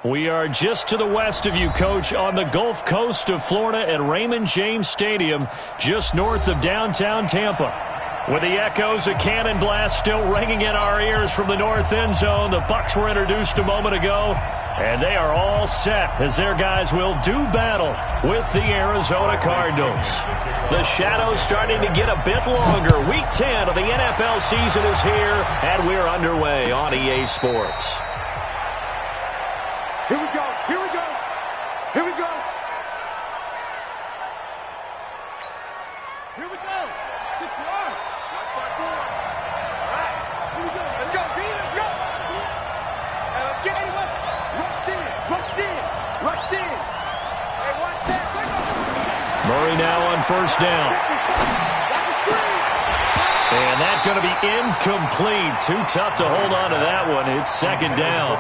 We are just to the west of you, Coach, on the Gulf Coast of Florida at Raymond James Stadium, just north of downtown Tampa. With the echoes of cannon blast still ringing in our ears from the north end zone, the Bucs were introduced a moment ago, and they are all set as their guys will do battle with the Arizona Cardinals. The shadow's starting to get a bit longer. Week 10 of the NFL season is here, and we're underway on EA Sports. Here we go, here we go, here we go. Here we go. 6 yard. 5-4. All right, here we go. Let's go, B, let's go. Hey, let's get anywhere. Rush in, rush in, rush in. Hey, watch that. Murray now on first down. And that's going to be incomplete. Too tough to hold on to that one. It's second down.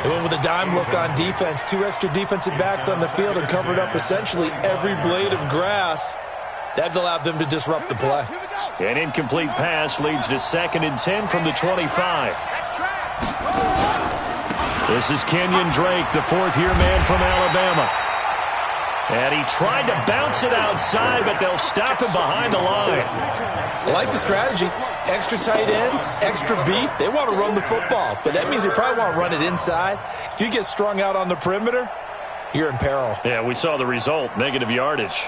They went with a dime look on defense. 2 extra defensive backs on the field and covered up essentially every blade of grass. That allowed them to disrupt the play. An incomplete pass leads to 2nd and 10 from the 25. This is Kenyon Drake, the fourth-year man from Alabama. And he tried to bounce it outside, but they'll stop him behind the line. I like the strategy. Extra tight ends, extra beef. They want to run the football, but that means they probably want to run it inside. If you get strung out on the perimeter, you're in peril. Yeah, we saw the result, negative yardage.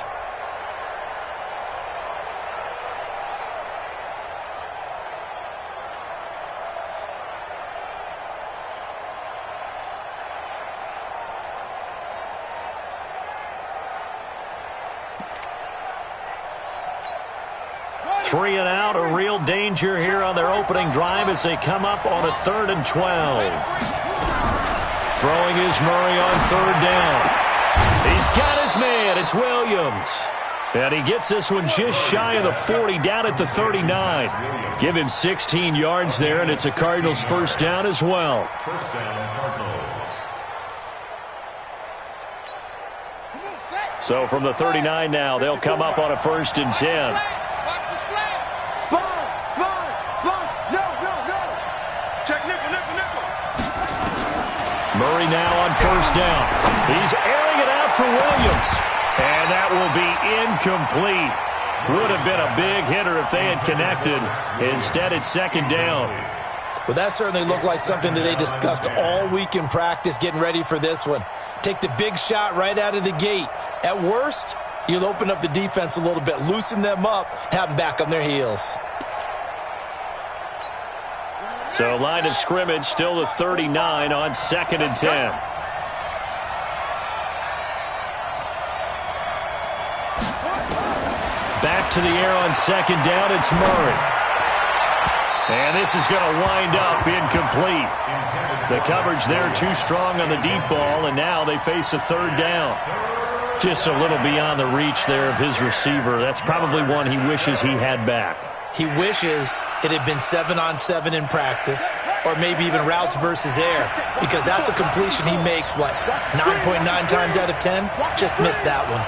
Three and out, a real danger here on their opening drive as they come up on a 3rd and 12. Throwing is Murray on 3rd down. He's got his man. It's Williams. And he gets this one just shy of the 40, down at the 39. Give him 16 yards there, and it's a Cardinals first down as well. First down, Cardinals. So from the 39 now, they'll come up on a 1st and 10. Murray now on first down. He's airing it out for Williams. And that will be incomplete. Would have been a big hitter if they had connected. Instead, it's 2nd down. Well, that certainly looked like something that they discussed all week in practice, getting ready for this one. Take the big shot right out of the gate. At worst, you'll open up the defense a little bit, loosen them up, have them back on their heels. So line of scrimmage still the 39 on 2nd and 10. Back to the air on 2nd down, it's Murray. And this is going to wind up incomplete. The coverage there too strong on the deep ball, and now they face a 3rd down. Just a little beyond the reach there of his receiver. That's probably one he wishes he had back. He wishes it had been 7-on-7 in practice, or maybe even routes versus air, because that's a completion he makes, 9.9 times out of 10? Just missed that one.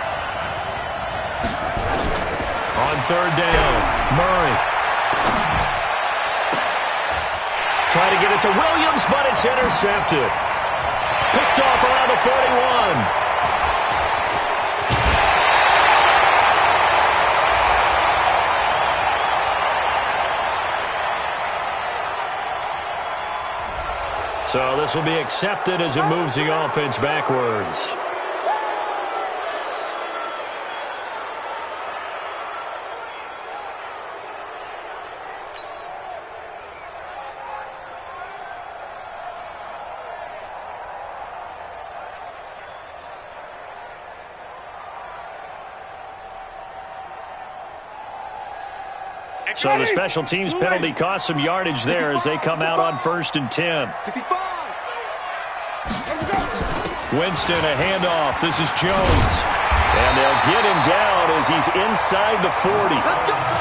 On 3rd down, Murray. Try to get it to Williams, but it's intercepted. Picked off around the 41. So this will be accepted as it moves the offense backwards. So the special teams penalty cost some yardage there as they come out on 1st and 10. Winston, a handoff. This is Jones. And they'll get him down as he's inside the 40.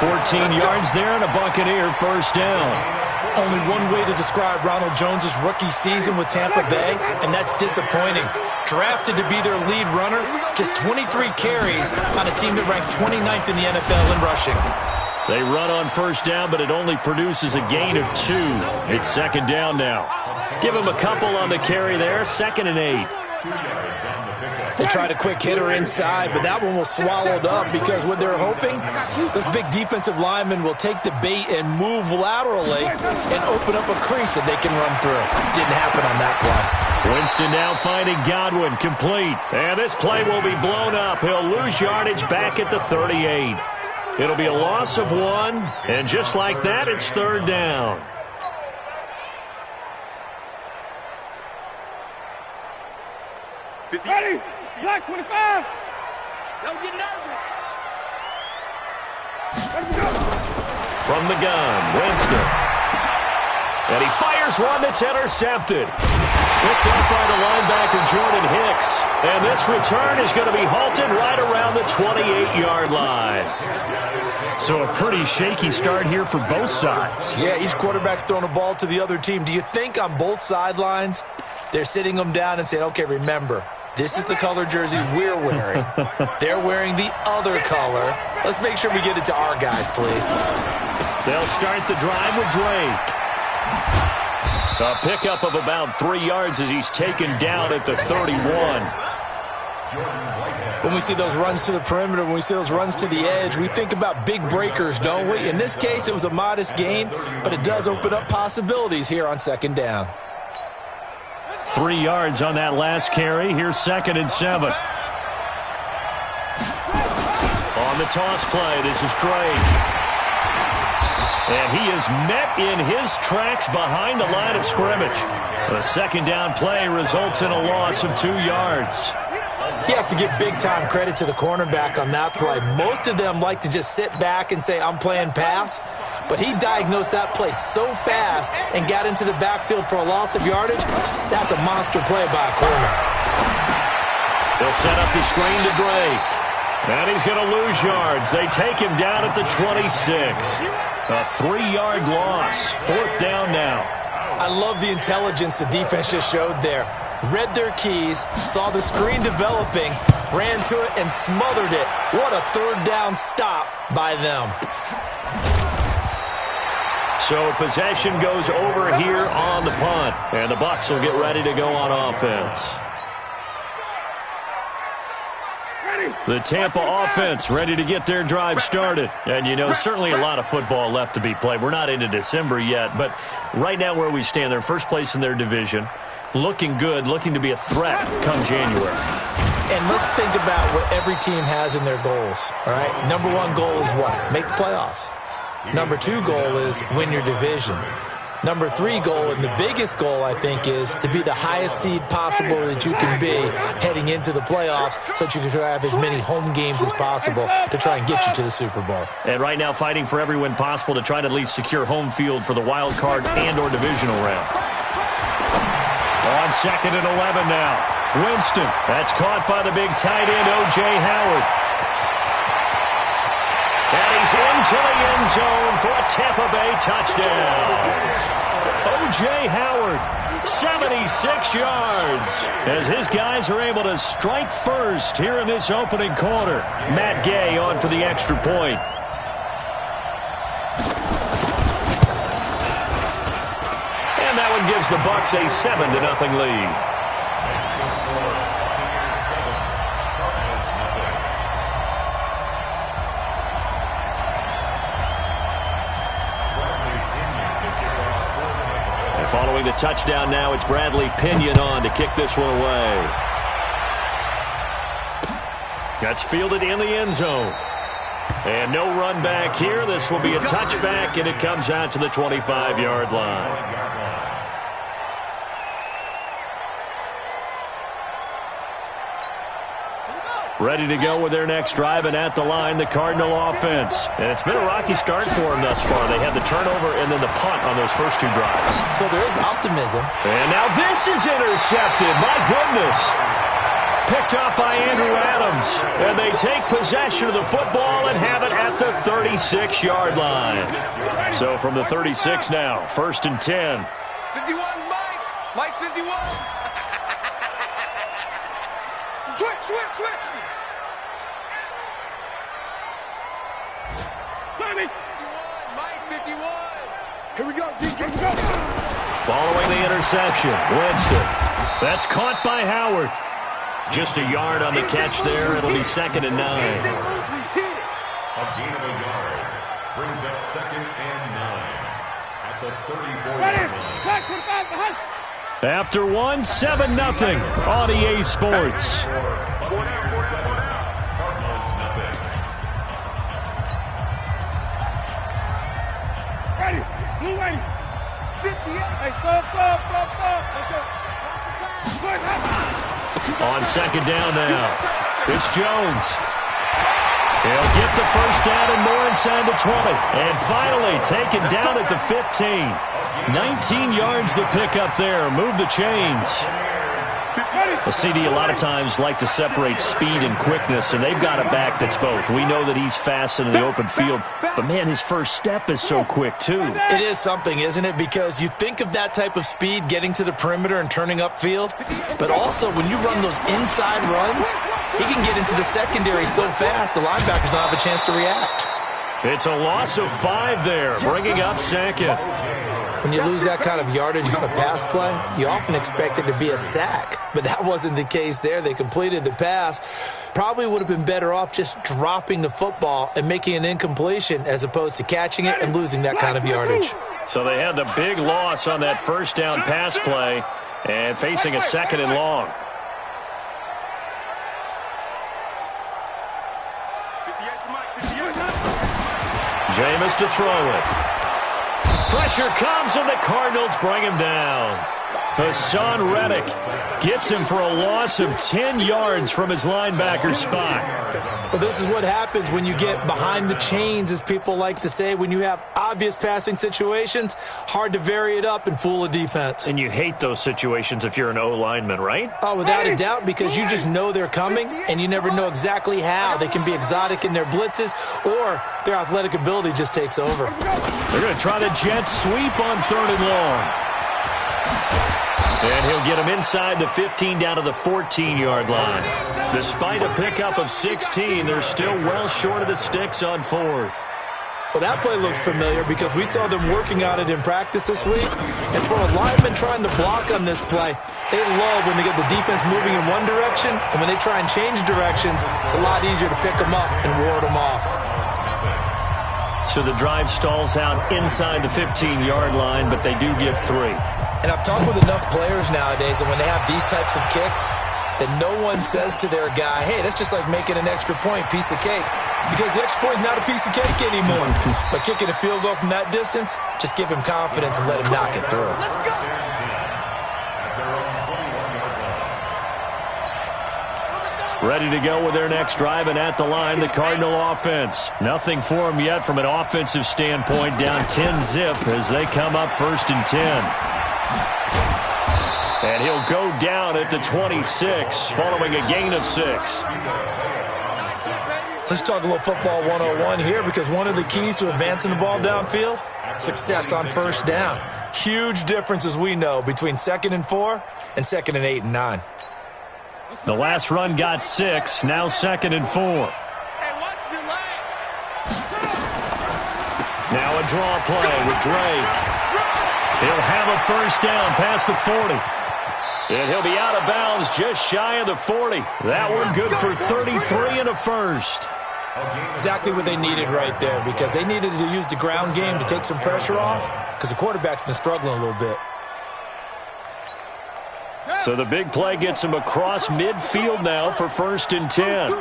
14 yards there and a Buccaneer first down. Only one way to describe Ronald Jones' rookie season with Tampa Bay, and that's disappointing. Drafted to be their lead runner, just 23 carries on a team that ranked 29th in the NFL in rushing. They run on first down, but it only produces a gain of 2. It's second down now. Give him a couple on the carry there, 2nd and 8. They tried a quick hitter inside, but that one was swallowed up because what they're hoping, those big defensive linemen will take the bait and move laterally and open up a crease that they can run through. Didn't happen on that play. Winston now finding Godwin, complete. And this play will be blown up. He'll lose yardage back at the 38. It'll be a loss of 1, and just like that, it's third down. Ready? Black 25. Don't get nervous. From the gun, Winston. And he fires one that's intercepted. Picked up by the linebacker, Jordan Hicks. And this return is going to be halted right around the 28-yard line. So a pretty shaky start here for both sides. Yeah, each quarterback's throwing a ball to the other team. Do you think on both sidelines they're sitting them down and saying, okay, remember, this is the color jersey we're wearing. They're wearing the other color. Let's make sure we get it to our guys, please. They'll start the drive with Drake. A pickup of about 3 yards as he's taken down at the 31. When we see those runs to the perimeter, when we see those runs to the edge, we think about big breakers, don't we? In this case, it was a modest gain, but it does open up possibilities here on second down. 3 yards on that last carry. Here's 2nd and 7. On the toss play, this is Drake. And he is met in his tracks behind the line of scrimmage. The second down play results in a loss of 2 yards. You have to give big-time credit to the cornerback on that play. Most of them like to just sit back and say, I'm playing pass. But he diagnosed that play so fast and got into the backfield for a loss of yardage. That's a monster play by a corner. They'll set up the screen to Drake. And he's going to lose yards. They take him down at the 26. A 3-yard loss. 4th down now. I love the intelligence the defense just showed there. Read their keys, saw the screen developing, ran to it, and smothered it. What a third down stop by them. So possession goes over here on the punt. And the Bucs will get ready to go on offense. The Tampa offense ready to get their drive started. And, you know, certainly a lot of football left to be played. We're not into December yet, but right now where we stand, they're first place in their division. Looking good, looking to be a threat come January. And let's think about what every team has in their goals, all right? Number 1 goal is what? Make the playoffs. Number 2 goal is win your division. Number 3 goal, and the biggest goal, I think, is to be the highest seed possible that you can be heading into the playoffs so that you can try to have as many home games as possible to try and get you to the Super Bowl. And right now fighting for every win possible to try to at least secure home field for the wild card and or divisional round. On 2nd and 11 now. Winston. That's caught by the big tight end, O.J. Howard. And he's into the end zone for a Tampa Bay touchdown. O.J. Howard, 76 yards, as his guys are able to strike first here in this opening quarter. Matt Gay on for the extra point. And that one gives the Bucs a 7-0 lead. Following the touchdown now, it's Bradley Pinion on to kick this one away. That's fielded in the end zone. And no run back here. This will be a touchback, and it comes out to the 25-yard line. Ready to go with their next drive, and at the line, the Cardinal offense. And it's been a rocky start for them thus far. They had the turnover and then the punt on those first 2 drives. So there is optimism. And now this is intercepted. My goodness. Picked up by Andrew Adams. And they take possession of the football and have it at the 36-yard line. So from the 36 now, 1st and 10. 51, Mike. Mike 51. Switch. Here we go, D. Here we go. Following the interception, Winston. That's caught by Howard. Just a yard on the catch there. It'll be 2nd and 9. A gain of a yard brings up 2nd and 9 at the 34-yard line. After 7-0 on EA Sports. Cardinals nothing. Ready. Blue ready. 58. Hey, go. On 2nd down now, it's Jones. He'll get the first down and more inside the 20. And finally taken down at the 15. 19 yards to pick up there. Move the chains. Well, CD, a lot of times like to separate speed and quickness, and they've got a back that's both. We know that he's fast in the open field, but, man, his first step is so quick, too. It is something, isn't it? Because you think of that type of speed getting to the perimeter and turning upfield, but also when you run those inside runs, he can get into the secondary so fast the linebackers don't have a chance to react. It's a loss of 5 there, bringing up 2nd. When you lose that kind of yardage on a pass play, you often expect it to be a sack. But that wasn't the case there. They completed the pass. Probably would have been better off just dropping the football and making an incompletion as opposed to catching it and losing that kind of yardage. So they had the big loss on that first down pass play and facing a 2nd and long. 58 to Mike. 58. Jameis to throw it. Pressure comes, and the Cardinals bring him down. Hassan Reddick gets him for a loss of 10 yards from his linebacker spot. Well, this is what happens when you get behind the chains, as people like to say. When you have obvious passing situations, hard to vary it up and fool a defense. And you hate those situations if you're an O-lineman, right? Oh, without a doubt, because you just know they're coming, and you never know exactly how. They can be exotic in their blitzes, or their athletic ability just takes over. They're going to try the jet sweep on 3rd and long. And he'll get him inside the 15 down to the 14-yard line. Despite a pickup of 16, they're still well short of the sticks on 4th. Well, that play looks familiar because we saw them working on it in practice this week. And for a lineman trying to block on this play, they love when they get the defense moving in one direction, and when they try and change directions, it's a lot easier to pick them up and ward them off. So the drive stalls out inside the 15-yard line, but they do get 3. And I've talked with enough players nowadays that when they have these types of kicks, that no one says to their guy, hey, that's just like making an extra point, piece of cake. Because the extra point is not a piece of cake anymore. But kicking a field goal from that distance, just give him confidence and let him knock it through. Ready to go with their next drive, and at the line, the Cardinal offense. Nothing for them yet from an offensive standpoint, down 10-zip as they come up 1st and 10. And he'll go down at the 26, following a gain of 6. Let's talk a little football 101 here, because one of the keys to advancing the ball downfield, success on 1st down. Huge difference, as we know, between 2nd and 4 and 2nd and 8 and 9. The last run got 6, now 2nd and 4. Now a draw play with Drake. He'll have a first down past the 40. And he'll be out of bounds just shy of the 40. That one good for 33 and a first. Exactly what they needed right there, because they needed to use the ground game to take some pressure off, because the quarterback's been struggling a little bit. So the big play gets him across midfield now for 1st and 10.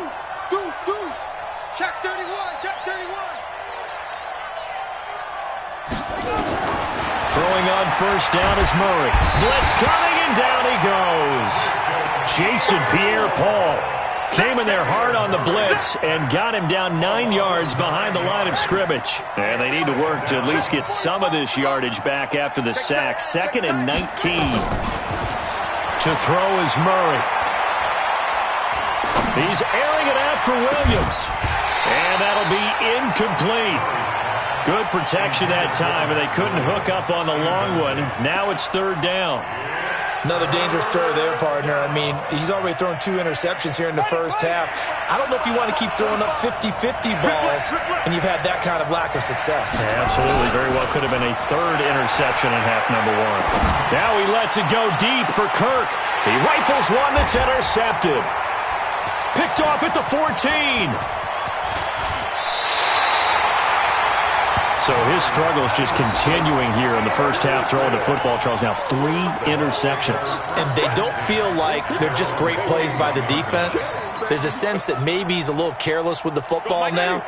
Check 31, check 31. Throwing on first down is Murray. Blitz coming, and down he goes. Jason Pierre-Paul came in there hard on the blitz and got him down 9 yards behind the line of scrimmage. And they need to work to at least get some of this yardage back after the sack. 2nd and 19. To throw is Murray. He's airing it out for Williams. And that'll be incomplete. Good protection that time, and they couldn't hook up on the long one. Now it's 3rd down. Another dangerous throw there, partner. I mean, he's already thrown 2 interceptions here in the first half. I don't know if you want to keep throwing up 50-50 balls and you've had that kind of lack of success. Yeah, absolutely. Very well could have been a 3rd interception in half number 1. Now he lets it go deep for Kirk. He rifles one that's intercepted. Picked off at the 14. So his struggle is just continuing here in the first half throwing the football, Charles. Now 3 interceptions. And they don't feel like they're just great plays by the defense. There's a sense that maybe he's a little careless with the football now.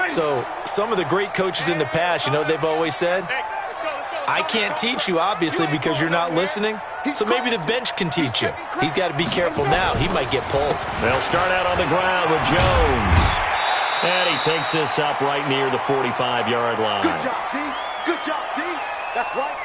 So some of the great coaches in the past, you know, they've always said, I can't teach you, obviously, because you're not listening. So maybe the bench can teach you. He's got to be careful now. He might get pulled. They'll start out on the ground with Jones. And he takes this up right near the 45-yard line. Good job, D. Good job, D. That's right.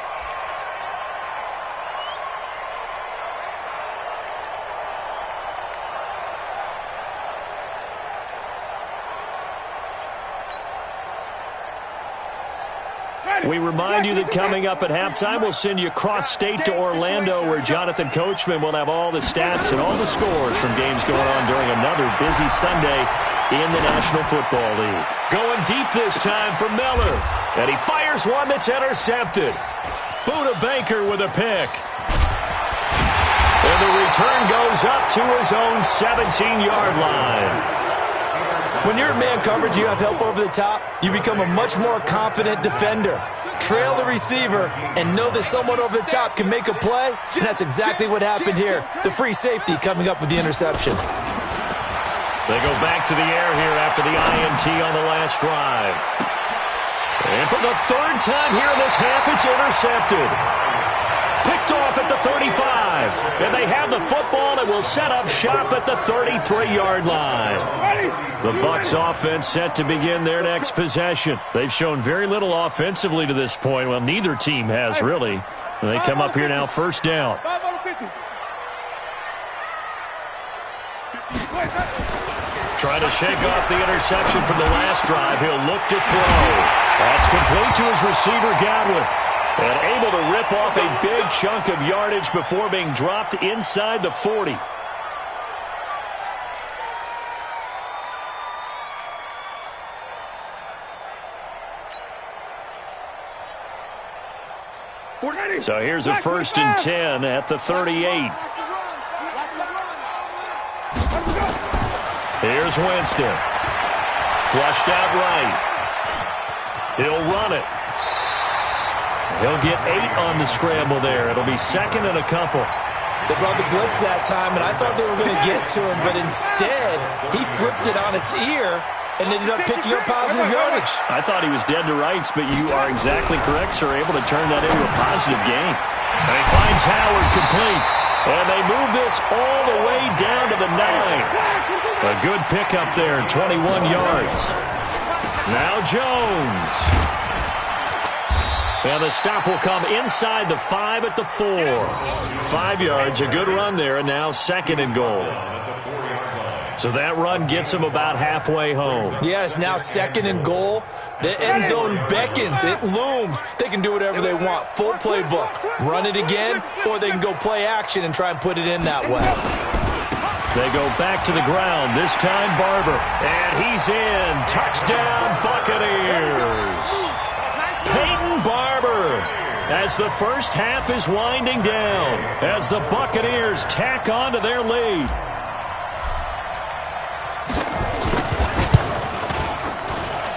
We remind you that coming up at halftime, we'll send you cross-state to Orlando, where Jonathan Coachman will have all the stats and all the scores from games going on during another busy Sunday in the National Football League. Going deep this time for Miller. And he fires one that's intercepted. Buda Baker with a pick. And the return goes up to his own 17-yard line. When you're in man coverage, you have help over the top, you become a much more confident defender. Trail the receiver and know that someone over the top can make a play, and that's exactly what happened here. The free safety coming up with the interception. They go back to the air here after the INT on the last drive. And for the 3rd time here in this half, it's intercepted. Picked off at the 35. And they have the football and will set up shop at the 33-yard line. The Bucs offense set to begin their next possession. They've shown very little offensively to this point. Well, neither team has, really. And they come up here now, first down. Trying to shake off the interception from the last drive. He'll look to throw. That's complete to his receiver, Godwin. And able to rip off a big chunk of yardage before being dropped inside the 40. So here's a 1st and 10 at the 38. Here's Winston. Flushed out right. He'll run it. He'll get 8 on the scramble there. It'll be 2nd and a couple. They brought the blitz that time, and I thought they were going to get to him, but instead, he flipped it on its ear and ended up picking up positive yardage. I thought he was dead to rights, but you are exactly correct, sir. Able to turn that into a positive gain. And he finds Howard complete. And they move this all the way down to the 9. A good pickup there, 21 yards. Now Jones. And the stop will come inside the 5 at the 4. 5 yards, a good run there, and now 2nd and goal. So that run gets him about halfway home. Yes, now 2nd and goal. The end zone beckons. It looms. They can do whatever they want. Full playbook. Run it again, or they can go play action and try and put it in that way. They go back to the ground. This time Barber. And he's in. Touchdown, Buccaneers. Peyton Barber. As the first half is winding down. As the Buccaneers tack on to their lead.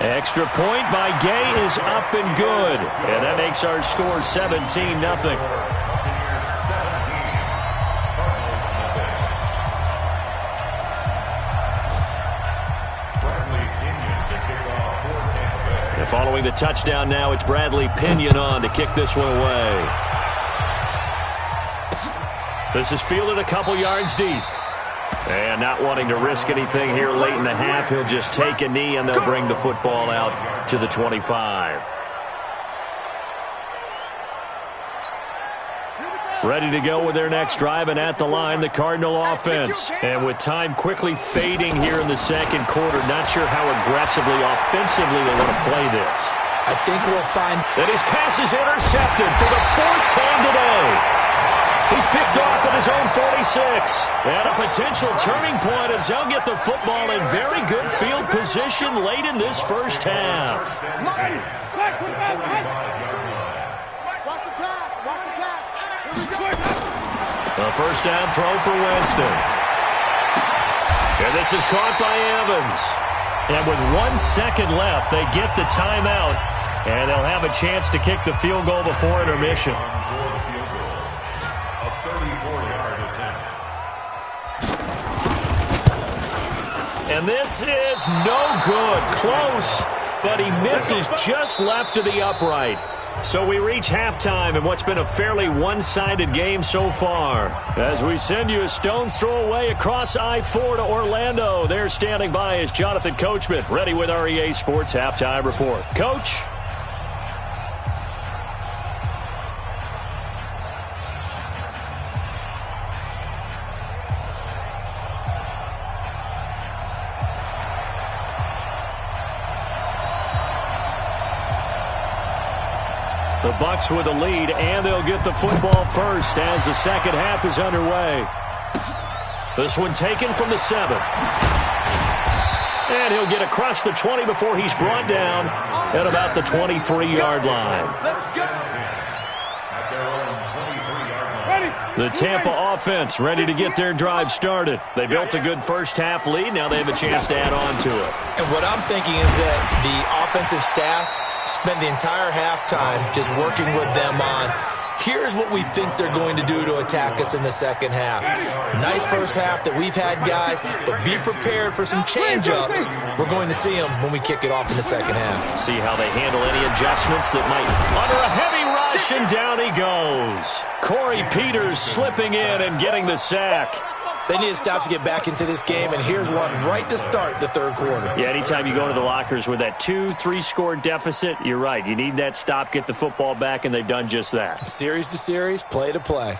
Extra point by Gay is up and good. And that makes our score 17-0. And following the touchdown now, it's Bradley Pinion on to kick this one away. This is fielded a couple yards deep. And not wanting to risk anything here late in the half, he'll just take a knee and they'll bring the football out to the 25. Ready to go with their next drive, and at the line, the Cardinal offense. And with time quickly fading here in the second quarter, not sure how aggressively, offensively they want to play this. I think we'll find that his pass is intercepted for the 4th time today. He's picked off at his own 46. And a potential turning point as they'll get the football in very good field position late in this first half. A first down throw for Winston. And this is caught by Evans. And with 1 second left, they get the timeout. And they'll have a chance to kick the field goal before intermission. And this is no good. Close, but he misses just left of the upright. So we reach halftime in what's been a fairly one-sided game so far. As we send you a stone's throw away across I-4 to Orlando. There standing by is Jonathan Coachman, ready with our EA Sports Halftime Report. Coach? The Bucs with a lead, and they'll get the football first as the second half is underway. This one taken from the 7. And he'll get across the 20 before he's brought down at about the 23-yard line. The Tampa offense ready to get their drive started. They built a good first half lead. Now they have a chance to add on to it. And what I'm thinking is that the offensive staff spend the entire halftime just working with them on, here's what we think they're going to do to attack us in the second half. Nice first half that we've had, guys, but be prepared for some change-ups. We're going to see them when we kick it off in the second half. See how they handle any adjustments that might under a heavy rush, and down he goes. Corey Peters slipping in and getting the sack. They need to stop to get back into this game, and here's one right to start the third quarter. Yeah, anytime you go into the lockers with that 2-3 score deficit, you're right. You need that stop, get the football back, and they've done just that. Series to series, play to play.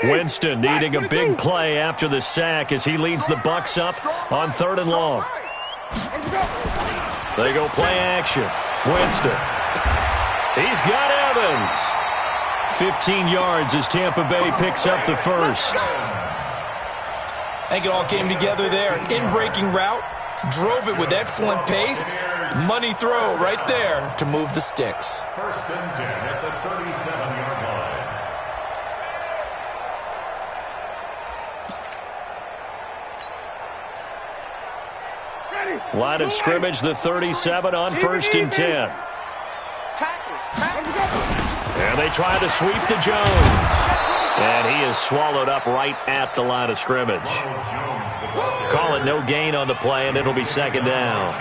Winston needing a big play after the sack as he leads the Bucs up on 3rd and long. They go play action. Winston. He's got Evans. 15 yards as Tampa Bay picks up the first. I think it all came together there. In-breaking route, drove it with excellent pace. Money throw right there to move the sticks. First and 10 at the 37-yard line. Line of scrimmage, the 37 on 1st and 10. And they try to sweep to Jones. And he is swallowed up right at the line of scrimmage. Call it no gain on the play, and it'll be second down.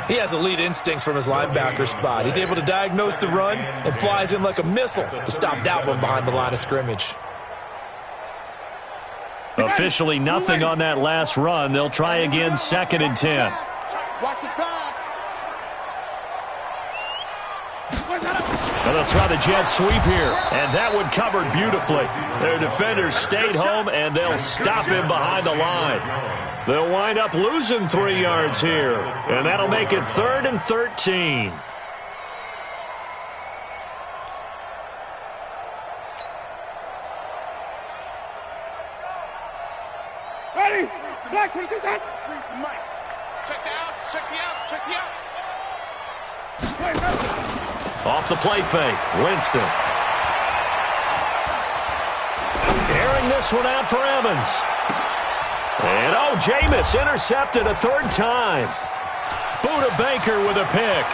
He has elite instincts from his linebacker spot. He's able to diagnose the run and flies in like a missile to stop that one behind the line of scrimmage. Officially nothing on that last run. They'll try again, 2nd and 10. Watch the pass. And they'll try the jet sweep here. And that one covered beautifully. Their defenders stayed home, and they'll stop him behind the line. They'll wind up losing 3 yards here. And that'll make it 3rd and 13. Ready? Black, what is that? Check the out, check the out, check the out. Off the play fake, Winston. Airing this one out for Evans. And, Jameis intercepted a 3rd time. Buda Baker with a pick.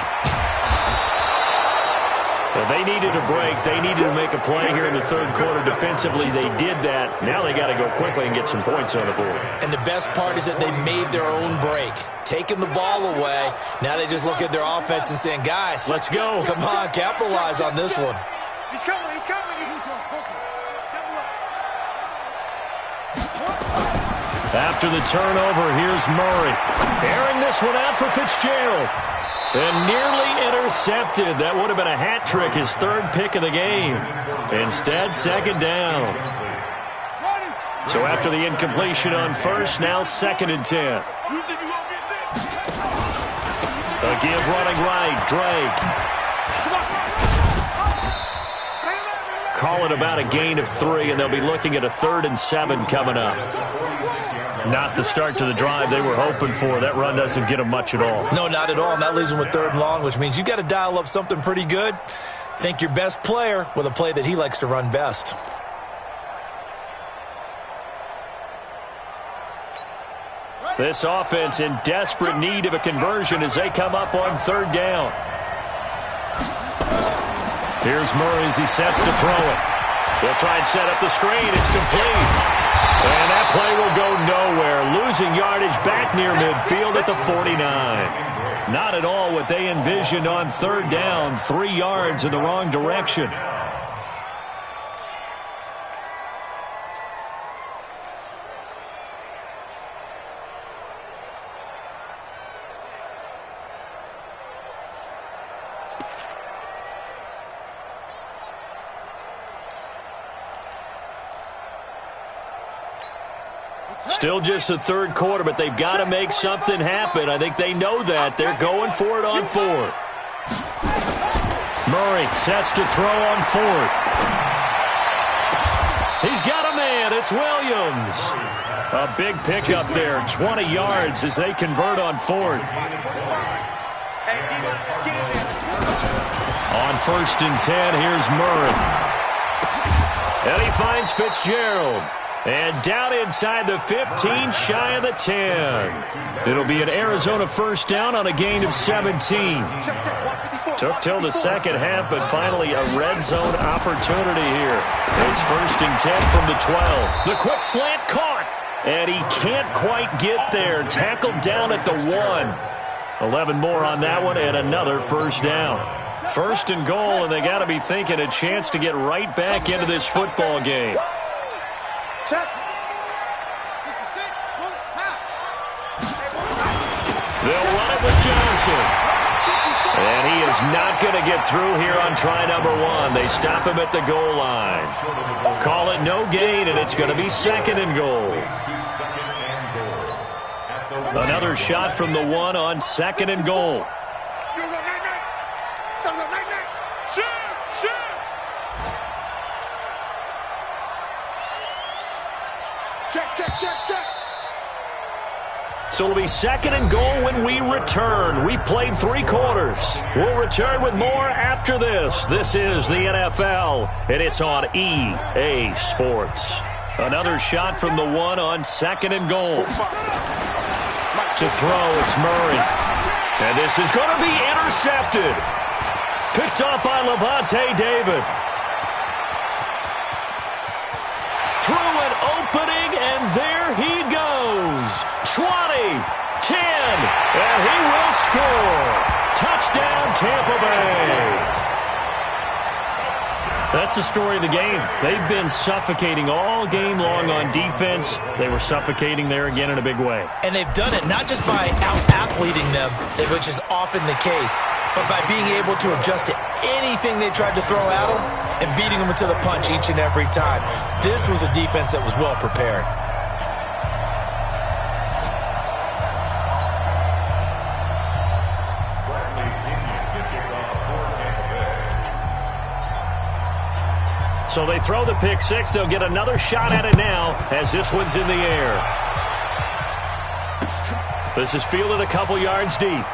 Well, they needed a break. They needed to make a play here in the 3rd quarter. Defensively, they did that. Now they got to go quickly and get some points on the board. And the best part is that they made their own break. Taking the ball away. Now they just look at their offense and saying, guys, let's go. Come on, capitalize on this one. He's coming, he's coming. After the turnover, here's Murray. Airing this one out for Fitzgerald. And nearly intercepted. That would have been a hat trick, his 3rd pick of the game. Instead, 2nd down. So after the incompletion on 1st, now 2nd and 10. A give running right, Drake. call it about a gain of 3, and they'll be looking at a 3rd and 7 coming up. Not the start to the drive they were hoping for. That run doesn't get them much at all. No, not at all. And that leaves them with 3rd and long, which means you got to dial up something pretty good. Think your best player with a play that he likes to run best. This offense in desperate need of a conversion as they come up on 3rd down. Here's Murray as he sets to throw it. They'll try and set up the screen. It's complete. And that play will go nowhere. Losing yardage back near midfield at the 49. Not at all what they envisioned on 3rd down. 3 yards in the wrong direction. Still just the 3rd quarter, but they've got to make something happen. I think they know that. They're going for it on 4th. Murray sets to throw on 4th. He's got a man. It's Williams. A big pickup there. 20 yards as they convert on 4th. On 1st and 10, here's Murray. And he finds Fitzgerald. And down inside the 15, shy of the 10. It'll be an Arizona 1st down on a gain of 17. Took till the second half, but finally a red zone opportunity here. It's 1st and 10 from the 12. The quick slant caught, and he can't quite get there. Tackled down at the 1. 11 more on that one, and another 1st down. 1st and goal, and they got to be thinking a chance to get right back into this football game. Check. They'll run it with Johnson. And he is not going to get through here on try number 1. They stop him at the goal line. Call it no gain, and it's going to be 2nd and goal. Another shot from the 1 on 2nd and goal. Check. So it'll be 2nd and goal when we return. We've played 3 quarters. We'll return with more after this. This is the NFL, and it's on EA Sports. Another shot from the 1 on 2nd and goal. To throw, it's Murray. And this is going to be intercepted. Picked up by Levante David. Through an opening, and there he goes. 20, 10, and he will score. Touchdown, Tampa Bay. That's the story of the game. They've been suffocating all game long on defense. They were suffocating there again in a big way. And they've done it not just by out-athleting them, which is often the case, but by being able to adjust to anything they tried to throw at them and beating them into the punch each and every time. This was a defense that was well prepared. So they throw the pick 6. They'll get another shot at it now as this one's in the air. This is fielded a couple yards deep.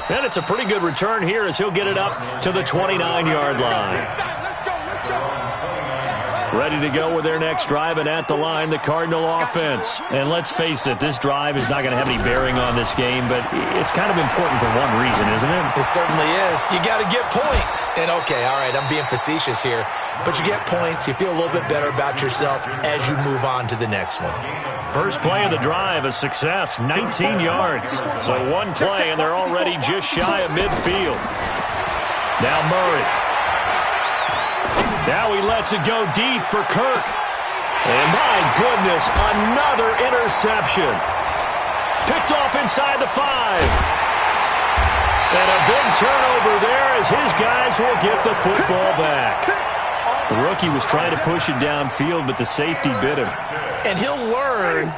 And it's a pretty good return here as he'll get it up to the 29-yard line. Ready to go with their next drive, and at the line, the Cardinal offense. And let's face it, this drive is not going to have any bearing on this game, but it's kind of important for one reason, isn't it? It certainly is. You got to get points. And okay, all right, I'm being facetious here, but you get points, you feel a little bit better about yourself as you move on to the next one. First play of the drive, a success, 19 yards. So one play, and they're already just shy of midfield. Now Murray. Now he lets it go deep for Kirk. And my goodness, another interception. Picked off inside the 5. And a big turnover there as his guys will get the football back. The rookie was trying to push it downfield, but the safety bit him. And he'll learn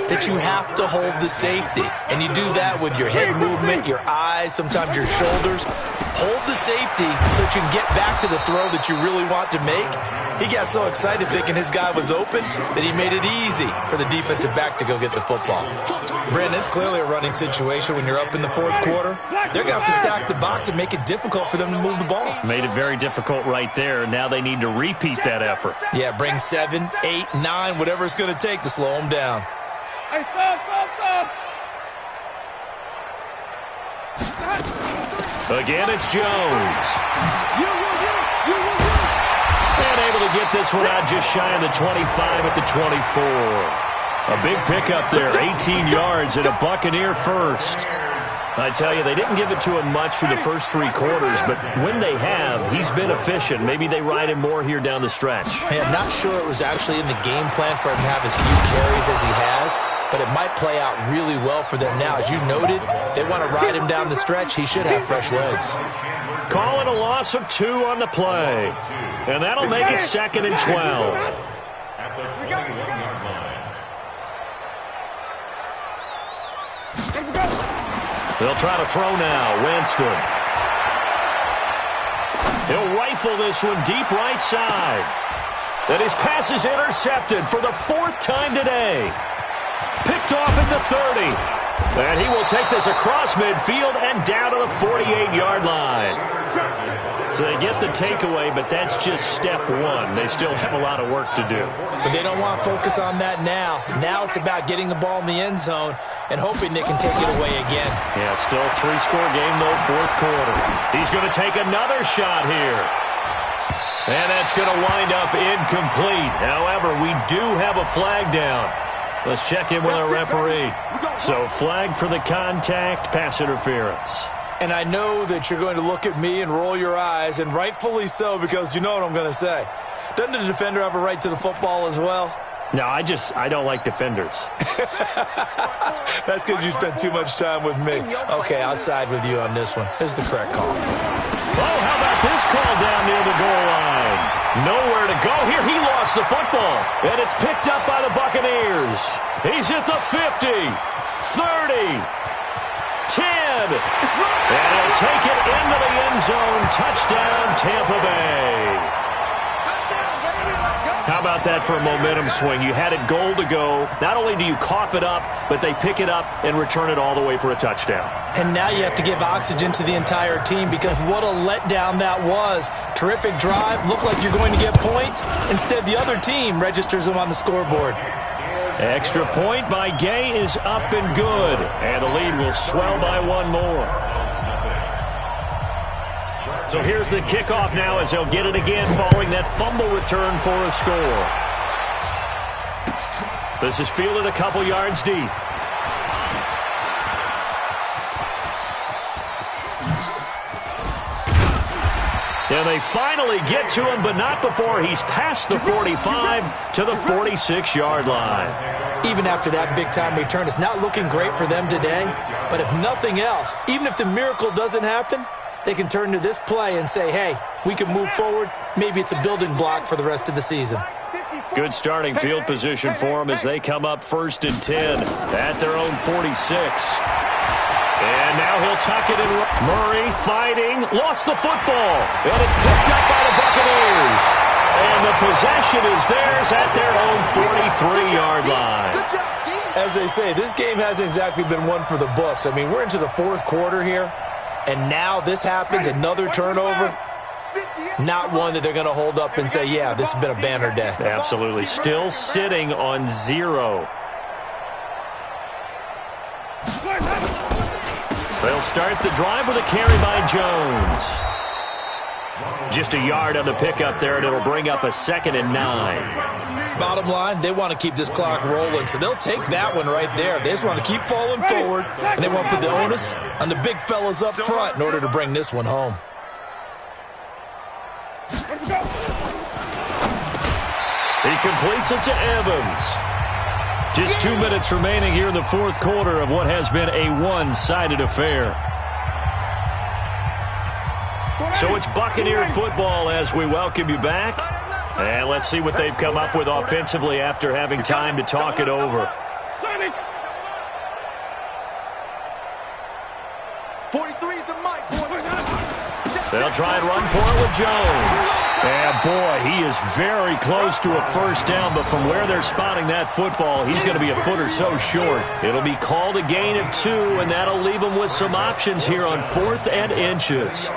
that you have to hold the safety. And you do that with your head movement, your eyes, sometimes your shoulders. Hold the safety so that you can get back to the throw that you really want to make. He got so excited thinking his guy was open that he made it easy for the defensive back to go get the football. Brandon, it's clearly a running situation when you're up in the fourth quarter. They're going to have to stack the box and make it difficult for them to move the ball. Made it very difficult right there. Now they need to repeat that effort. Yeah, bring 7, 8, 9, whatever it's going to take to slow them down. Hey, stop. Again, it's Jones. And able to get this one out just shy of the 25 at the 24. A big pickup there, 18 yards and a Buccaneer first. I tell you, they didn't give it to him much through the first 3 quarters, but when they have, he's been efficient. Maybe they ride him more here down the stretch. Hey, I'm not sure it was actually in the game plan for him to have as few carries as he has, but it might play out really well for them now. As you noted, if they want to ride him down the stretch, he should have fresh legs. Calling a loss of 2 on the play. And that'll make it 2nd and 12. At the 21-yard line. They'll try to throw now. Winston. He'll rifle this one deep right side. And his pass is intercepted for the 4th time today. Picked off at the 30. And he will take this across midfield and down to the 48-yard line. So they get the takeaway, but that's just step 1. They still have a lot of work to do. But they don't want to focus on that now. Now it's about getting the ball in the end zone and hoping they can take it away again. Yeah, still a 3-score game, though, 4th quarter. He's going to take another shot here. And that's going to wind up incomplete. However, we do have a flag down. Let's check in with our referee. So, flag for the contact, pass interference. And I know that you're going to look at me and roll your eyes, and rightfully so, because you know what I'm going to say. Doesn't the defender have a right to the football as well? No, I don't like defenders. That's because you spent too much time with me. Okay, I'll side with you on this one. This is the correct call. Oh, how about this call down near the goal line? Nowhere to go here. He lost the football, and it's picked up by the Buccaneers. He's at the 50, 30, 10, and he'll take it into the end zone. Touchdown, Tampa Bay. How about that for a momentum swing? You had it goal to go. Not only do you cough it up, but they pick it up and return it all the way for a touchdown. And now you have to give oxygen to the entire team because what a letdown that was. Terrific drive. Looked like you're going to get points. Instead, the other team registers them on the scoreboard. Extra point by Gay is up and good. And the lead will swell by 1 more. So here's the kickoff now as they'll get it again following that fumble return for a score. This is fielded a couple yards deep. And they finally get to him, but not before he's past the 45 to the 46-yard line. Even after that big-time return, it's not looking great for them today. But if nothing else, even if the miracle doesn't happen, they can turn to this play and say, hey, we can move forward. Maybe it's a building block for the rest of the season. Good starting field position for them as they come up 1st and 10 at their own 46. And now he'll tuck it in. Murray fighting, lost the football, and it's picked up by the Buccaneers. And the possession is theirs at their own 43-yard line. As they say, this game hasn't exactly been one for the books. I mean, we're into the 4th quarter here. And now this happens, another turnover. Not one that they're going to hold up and say, yeah, this has been a banner day. Absolutely. Still sitting on 0. They'll start the drive with a carry by Jones. Just a yard on the pickup there, and it'll bring up a 2nd and 9. Bottom line, they want to keep this clock rolling, so they'll take that one right there. They just want to keep falling forward, and they want to put the onus on the big fellas up front in order to bring this one home. He completes it to Evans. Just 2 minutes remaining here in the 4th quarter of what has been a one-sided affair. So it's Buccaneer football as we welcome you back. And let's see what they've come up with offensively after having time to talk it over. 43 is the mic. They'll try and run for it with Jones. And, boy, he is very close to a first down, but from where they're spotting that football, he's going to be a foot or so short. It'll be called a gain of 2, and that'll leave him with some options here on 4th and inches.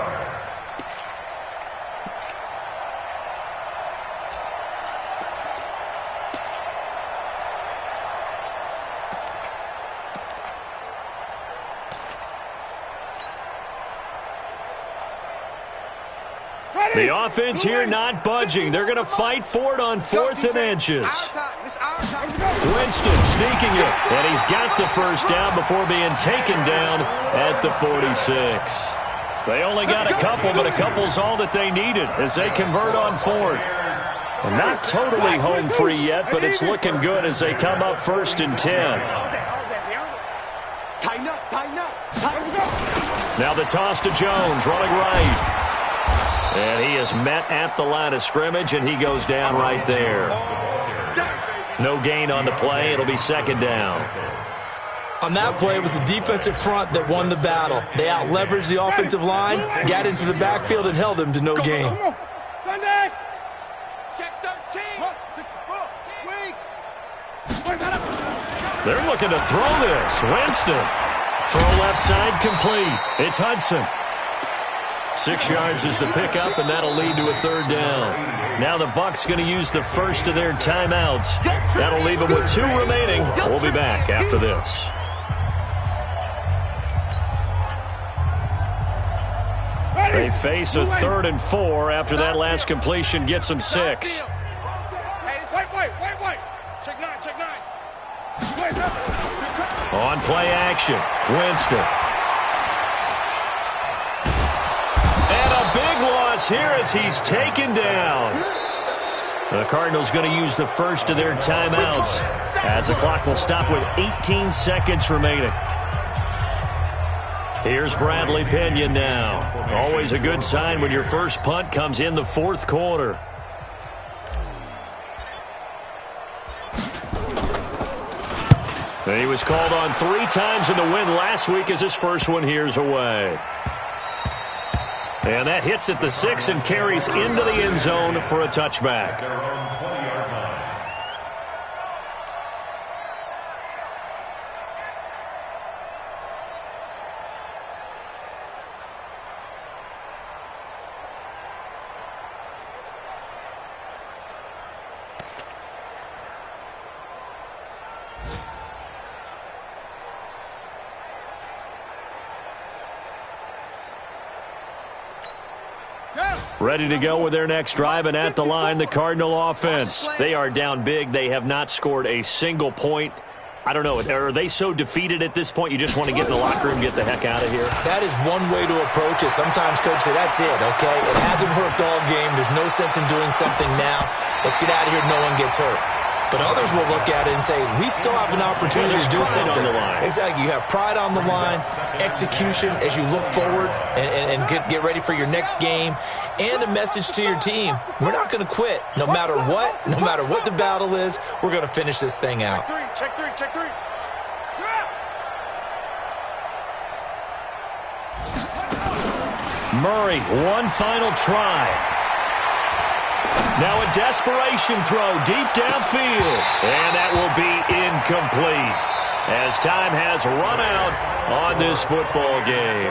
The offense here not budging. They're going to fight for it on 4th and inches. Winston sneaking it, and he's got the first down before being taken down at the 46. They only got a couple, but a couple's all that they needed as they convert on 4th. And not totally home free yet, but it's looking good as they come up 1st and 10. Tighten up, tighten up. Now the toss to Jones, running right. And he is met at the line of scrimmage, and he goes down right there. No gain on the play. It'll be 2nd down. On that play, it was the defensive front that won the battle. They out-leveraged the offensive line, got into the backfield, and held them to no gain. Sunday. Check 13. 64. Weak. They're looking to throw this. Winston. Throw left side complete. It's Hudson. 6 yards is the pickup, and that'll lead to a 3rd down. Now the Bucs going to use the first of their timeouts. That'll leave them with 2 remaining. We'll be back after this. They face a 3rd and 4 after that last completion gets them 6. Wait. Check 9. On play action, Winston. Big loss here as he's taken down. The Cardinals going to use the first of their timeouts as the clock will stop with 18 seconds remaining. Here's Bradley Pinion now. Always a good sign when your first punt comes in the 4th quarter. And he was called on 3 times in the win last week as his first one here's away. And that hits at the 6 and carries into the end zone for a touchback. Ready to go with their next drive, and at the line, the Cardinal offense. They are down big. They have not scored a single point. I don't know. Are they so defeated at this point you just want to get in the locker room and get the heck out of here? That is one way to approach it. Sometimes Coach say, that's it, okay? It hasn't worked all game. There's no sense in doing something now. Let's get out of here. No one gets hurt. But others will look at it and say, we still have an opportunity to do something. On the line. Exactly. You have pride on the line, execution as you look forward and get ready for your next game, and a message to your team. We're not going to quit. No matter what the battle is, we're going to finish this thing out. Check three. Murray, one final try. Now a desperation throw deep downfield. And that will be incomplete as time has run out on this football game.